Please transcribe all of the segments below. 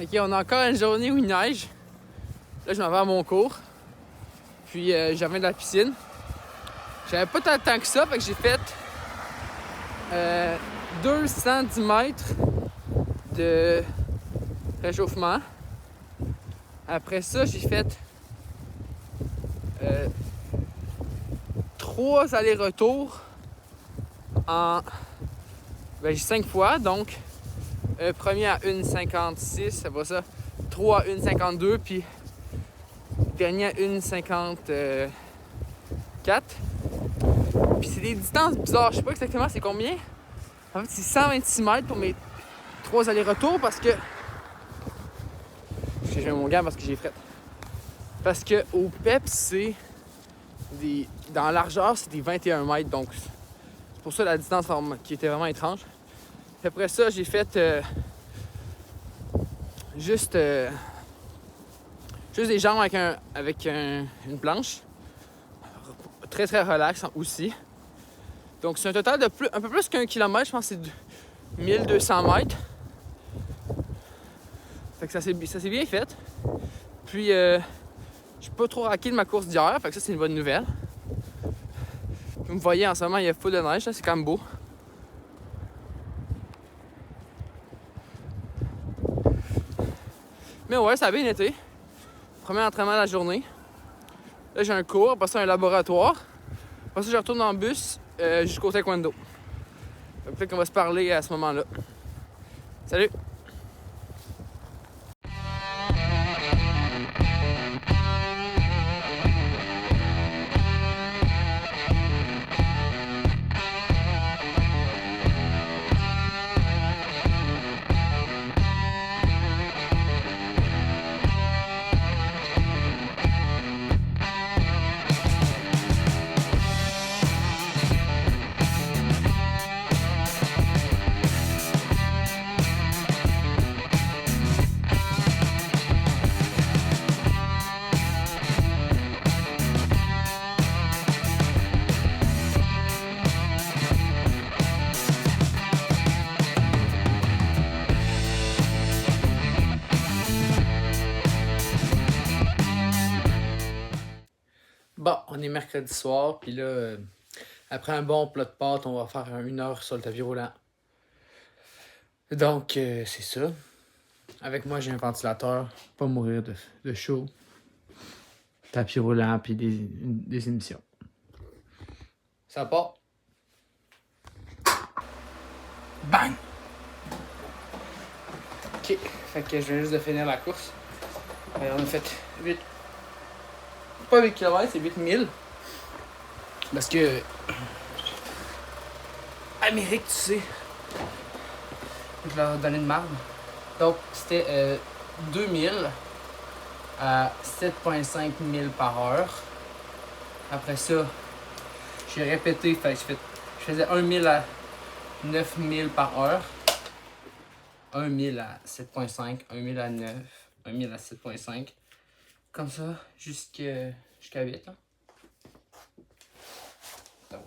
Ok, on a encore une journée où il neige. Là, je m'en vais à mon cours. Puis, je reviens de la piscine. J'avais pas tant de temps que ça, fait que j'ai fait 210 mètres de réchauffement. Après ça, j'ai fait 3 allers-retours en 5 fois. Donc, premier à 1,56, après ça, 3 à 1,52, puis dernier à 1,54. Puis c'est des distances bizarres, je sais pas exactement c'est combien. En fait, c'est 126 mètres pour mes 3 allers-retours parce que... J'ai mon gant parce que j'ai fret. Parce que au PEP, c'est des... Dans la largeur, c'est des 21 mètres, donc c'est pour ça la distance qui était vraiment étrange. Puis après ça, j'ai fait juste des jambes avec une planche. Très très relax aussi. Donc c'est un total de un peu plus qu'1 kilomètre, je pense que c'est 1200 mètres. Fait que ça s'est bien fait. Puis je suis pas trop raqué de ma course d'hier, fait que ça c'est une bonne nouvelle. Vous me voyez en ce moment, il y a full de neige, là, c'est quand même beau. Mais ouais, ça a bien été. Premier entraînement de la journée. Là j'ai un cours, après ça un laboratoire. Après ça je retourne en bus jusqu'au taekwondo. Peut-être qu'on va se parler à ce moment-là. Salut! Bon, on est mercredi soir, puis là, après un bon plat de pâtes, on va faire 1 heure sur le tapis roulant. Donc, c'est ça. Avec moi, j'ai un ventilateur, pas mourir de chaud. Tapis roulant, puis des émissions. Ça part. Bang! Ok, fait que je viens juste de finir la course. On a fait 8... Pas 8 km, c'est 8000. Parce que... Amérique, tu sais. Je leur ai donné de marde. Donc, c'était 2000 à 7,5 000 par heure. Après ça, j'ai répété, fait que je faisais 1000 à 9000 par heure. 1000 à 7,5, 1000 à 9, 1000 à 7,5. Comme ça, jusqu'à 8. Hein. Donc,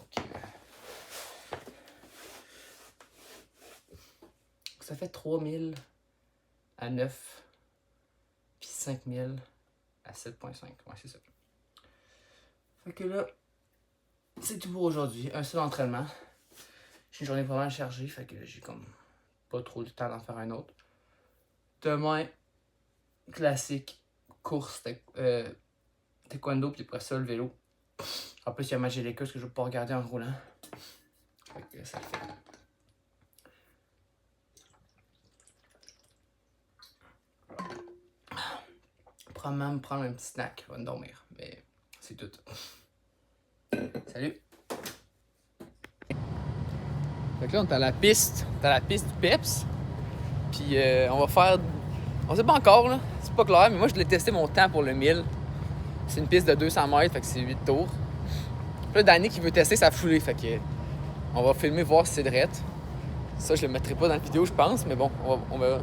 ça fait 3000 à 9, puis 5000 à 7,5. Ouais, c'est ça. Fait que là, c'est tout pour aujourd'hui. Un seul entraînement. J'ai une journée vraiment chargée, fait que j'ai comme pas trop le temps d'en faire un autre. Demain, classique, course, taekwondo, puis après ça, le vélo. En plus, il y a Magélicus que je ne vais pas regarder en roulant. Fait que ça fait. Probablement me prendre un petit snack avant de dormir. Mais c'est tout. Salut! Fait que là, on est à la piste. On est à la piste du PEPS. Puis on va faire... On sait pas encore, là. C'est pas clair, mais moi, je voulais tester mon temps pour le 1000. C'est une piste de 200 mètres, fait que c'est 8 tours. Puis là, Danny qui veut tester sa foulée, fait que... On va filmer, voir si c'est drette. Ça, je le mettrai pas dans la vidéo, je pense, mais bon, on verra.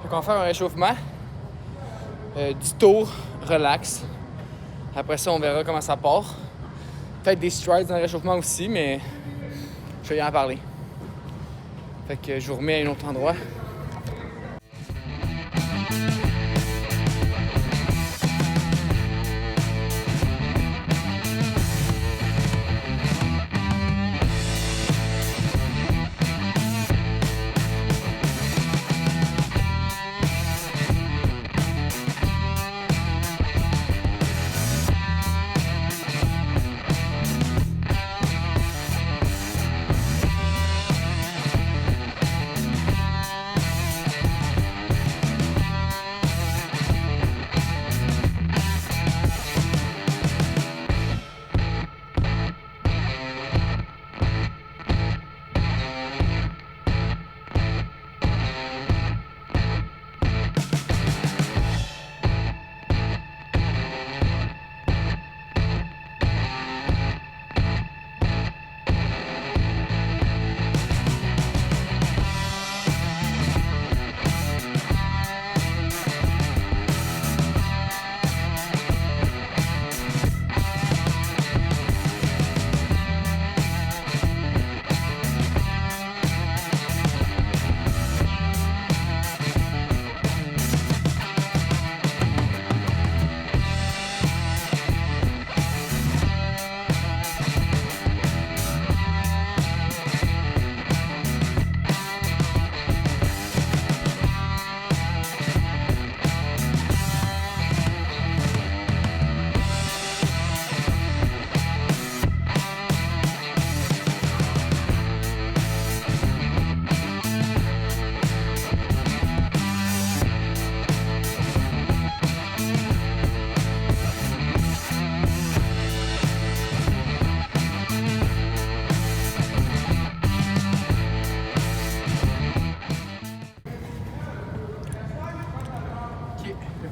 Fait qu'on va faire un réchauffement. 10 tours, relax. Après ça, on verra comment ça part. Peut-être des strides dans le réchauffement aussi, mais je vais y en parler. Fait que je vous remets à un autre endroit.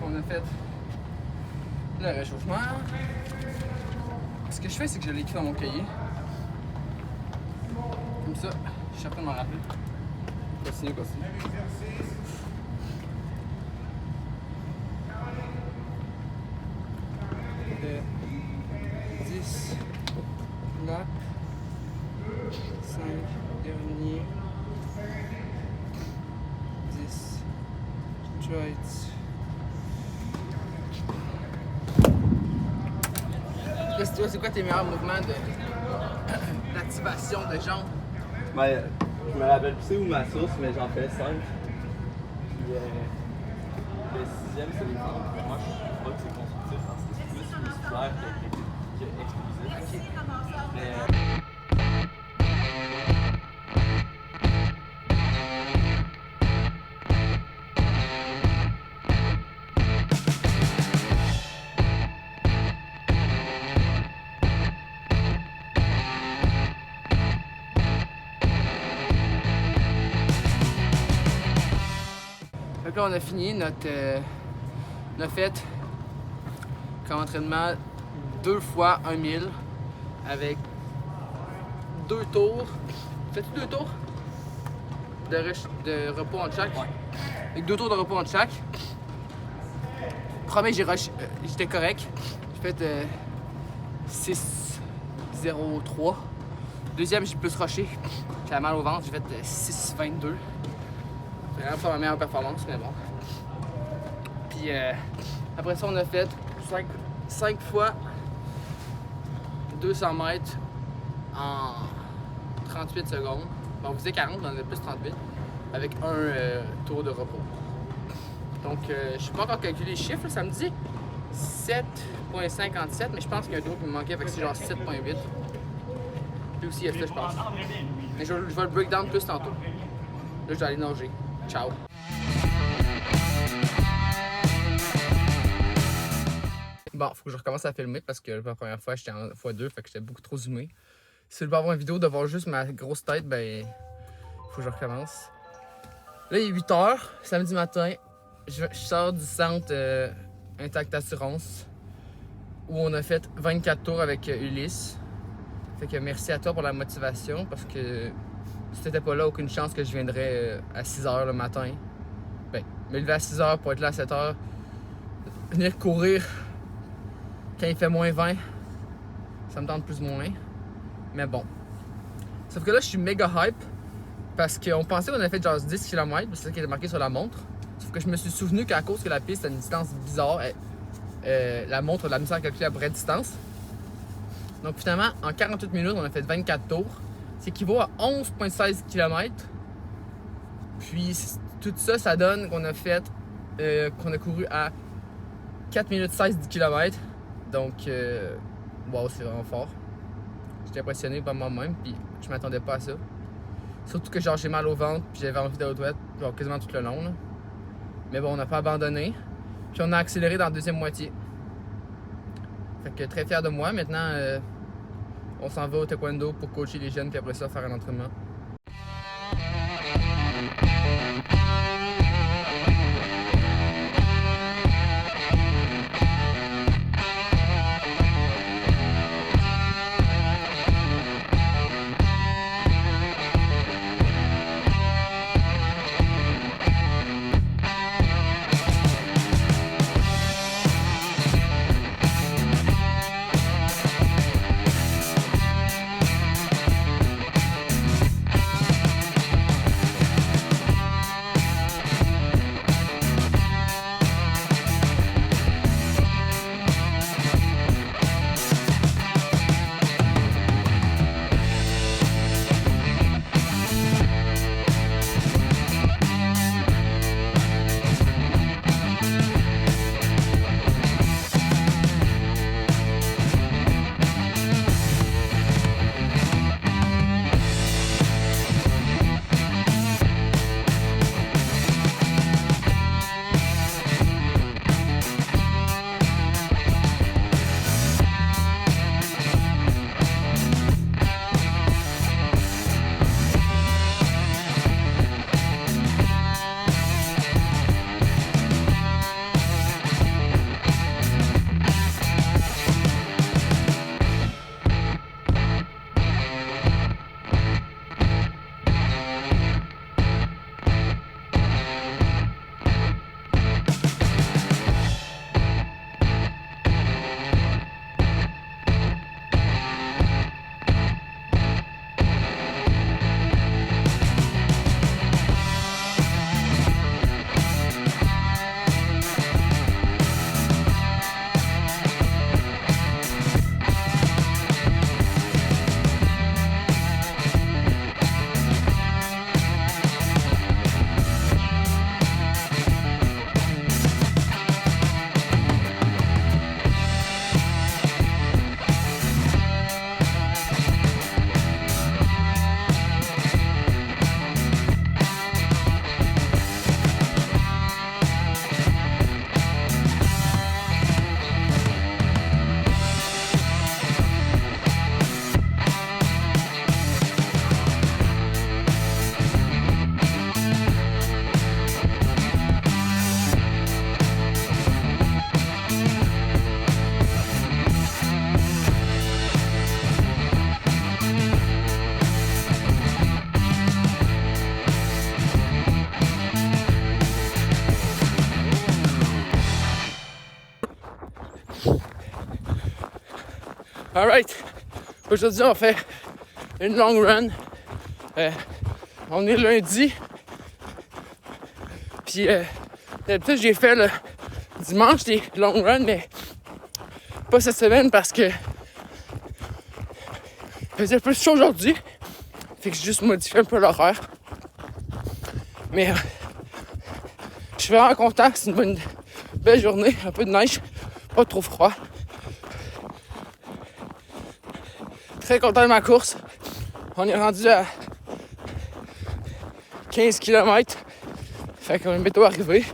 On a fait le réchauffement. Ce que je fais, c'est que je l'écris dans mon cahier. Comme ça, je suis certain de m'en rappeler. Continue. Le 10 lap, 5 derniers, 10 strides. C'est quoi tes meilleurs mouvements d'activation de jambes? Ben, je me rappelle plus où ma source, mais j'en fais 5. Puis le 6e, c'est les jambes. Moi, je crois que c'est constructif parce que c'est plus musculaire que explosif. Mais, Donc là, on a fini notre fait comme entraînement 2 fois 1 000 avec 2 tours. Fais-tu 2 tours de repos entre chaque? Ouais. Avec 2 tours de repos entre chaque. Premier, j'étais correct. J'ai fait 6,03. Deuxième, j'ai plus rushé. J'avais mal au ventre, j'ai fait 6,22. C'est vraiment pas ma meilleure performance, mais bon. Puis après ça, on a fait 5 fois 200 mètres en 38 secondes. Bon, on faisait 40, on en a plus 38, avec un tour de repos. Donc, je ne sais pas encore calculer les chiffres, là, ça me dit 7,57, mais je pense qu'il y a un tour qui me manquait, fait que c'est genre 7,8. Puis aussi, il y a ça, je pense. Mais je vais le breakdown plus tantôt. Là, je dois aller nager. Ciao! Bon, faut que je recommence à filmer parce que la première fois, j'étais en x2, fait que j'étais beaucoup trop zoomé. Si je veux avoir une vidéo de voir juste ma grosse tête, ben, faut que je recommence. Là, il est 8h, samedi matin. Je sors du centre Intact Assurance où on a fait 24 tours avec Ulysse. Fait que merci à toi pour la motivation parce que si t'étais pas là, aucune chance que je viendrais à 6h le matin me lever à 6h pour être là à 7h. Venir courir quand il fait moins 20, ça me tente plus ou moins. Mais bon. Sauf que là, je suis méga hype parce qu'on pensait qu'on avait fait genre 10 km, c'est ça qui était marqué sur la montre. Sauf que je me suis souvenu qu'à cause que la piste a une distance bizarre, la montre a de la misère à calculer la vraie distance. Donc finalement, en 48 minutes, on a fait 24 tours. Ce qui équivaut à 11,16 km. Puis tout ça, ça donne qu'on a fait, qu'on a couru à 4 minutes 16 10 km. Donc, wow, c'est vraiment fort. J'étais impressionné par moi-même, puis je m'attendais pas à ça. Surtout que genre j'ai mal au ventre, puis j'avais envie d'aller aux toilettes, genre quasiment tout le long. Là. Mais bon, on n'a pas abandonné. Puis on a accéléré dans la deuxième moitié. Fait que très fier de moi. Maintenant, on s'en va au taekwondo pour coacher les jeunes, puis après ça, faire un entraînement. Alright, aujourd'hui on fait une long run. On est lundi. Puis d'habitude j'ai fait le dimanche des long runs, mais pas cette semaine parce que il faisait plus chaud aujourd'hui. Fait que j'ai juste modifié un peu l'horaire. Mais je suis vraiment content, c'est une belle journée, un peu de neige, pas trop froid. Très content de ma course. On est rendu à 15 km. Fait qu'on est bientôt arrivé.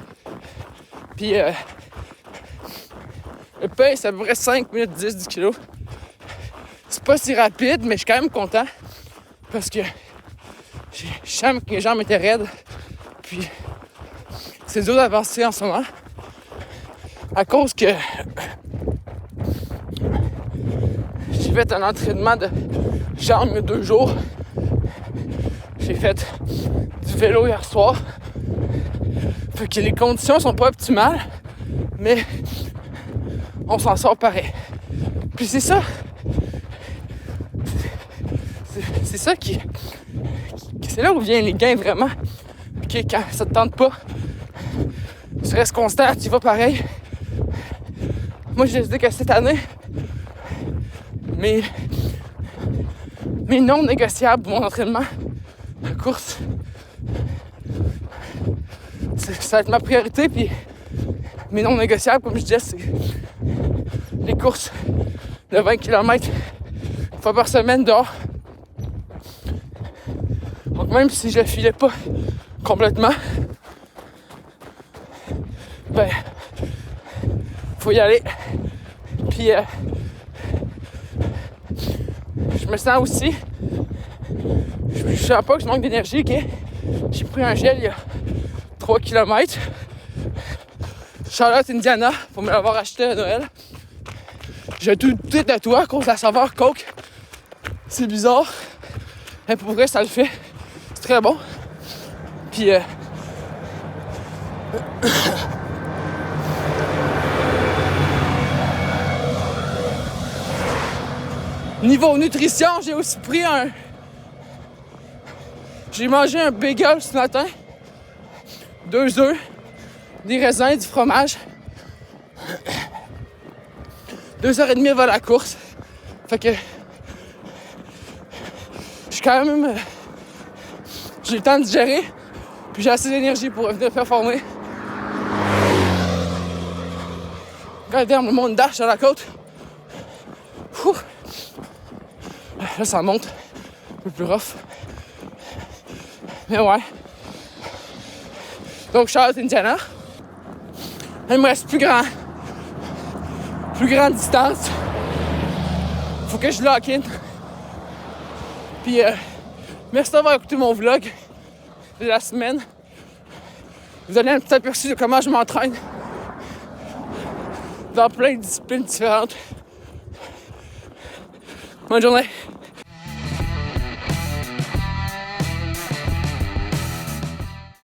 Puis le pace, c'est à peu près 5 minutes 10 kg. C'est pas si rapide, mais je suis quand même content. Parce que je sens que mes jambes étaient raides. Puis c'est dur d'avancer en ce moment. À cause que j'ai fait un entraînement de jambes il y a 2 jours. J'ai fait du vélo hier soir. Fait que les conditions sont pas optimales, mais on s'en sort pareil. Puis c'est ça. C'est ça qui c'est là où viennent les gains vraiment. Puis que quand ça te tente pas, tu restes constant, tu vas pareil. Moi, j'ai décidé que cette année, mes non négociables de mon entraînement, la course, ça va être ma priorité. Puis mes non négociables, comme je disais, c'est les courses de 20 km une fois par semaine dehors. Donc même si je filais pas complètement, ben faut y aller. Puis je me sens aussi, je sens pas que je manque d'énergie, ok? J'ai pris un gel il y a 3 km. Charlotte Indiana pour me l'avoir acheté à Noël. J'ai tout à toi à cause de la saveur Coke. C'est bizarre. Mais pour vrai, ça le fait. C'est très bon. Puis niveau nutrition, j'ai aussi pris j'ai mangé un bagel ce matin. 2 œufs, des raisins, du fromage. 2h30 avant la course. Fait que je suis quand même... j'ai le temps de digérer. Puis j'ai assez d'énergie pour venir performer. Regardez le monde dash sur la côte. Ouh. Là, ça monte. Un peu plus rough. Mais ouais. Donc, Charlotte, Indiana. Il me reste plus grande distance. Faut que je lock in. Puis, merci d'avoir écouté mon vlog de la semaine. Vous donnez un petit aperçu de comment je m'entraîne dans plein de disciplines différentes. Bonne journée.